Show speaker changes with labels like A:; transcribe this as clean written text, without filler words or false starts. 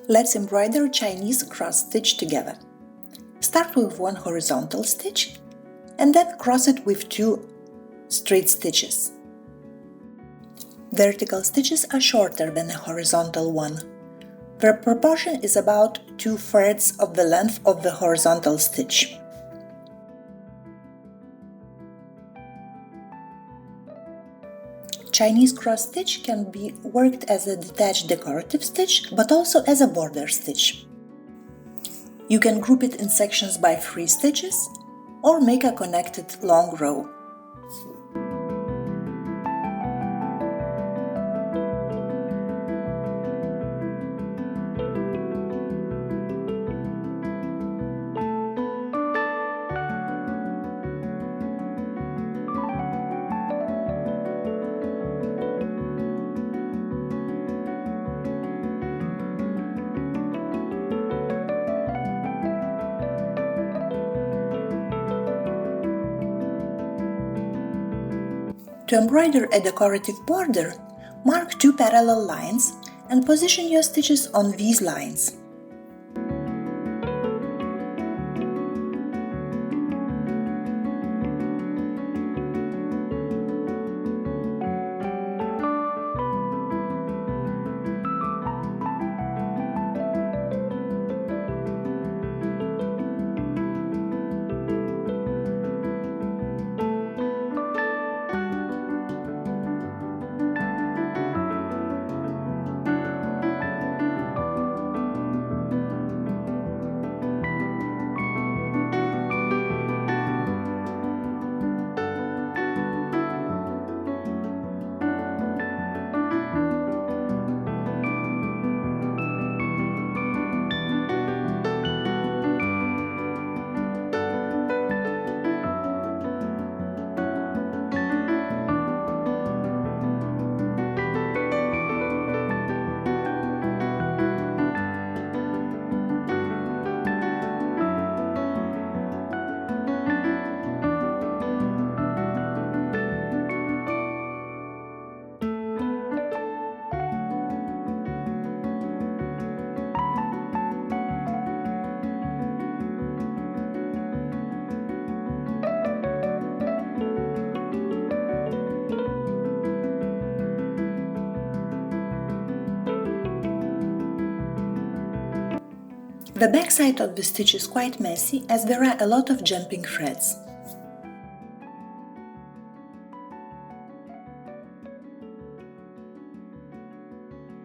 A: Let's embroider Chinese cross stitch together. Start with one horizontal stitch and then cross it with 2 straight stitches. Vertical stitches are shorter than a horizontal one. The proportion is about 2/3 of the length of the horizontal stitch. Chinese cross stitch can be worked as a detached decorative stitch, but also as a border stitch. You can group it in sections by 3 stitches or make a connected long row. To embroider a decorative border, mark 2 parallel lines and position your stitches on these lines. The back side of the stitch is quite messy as there are a lot of jumping threads.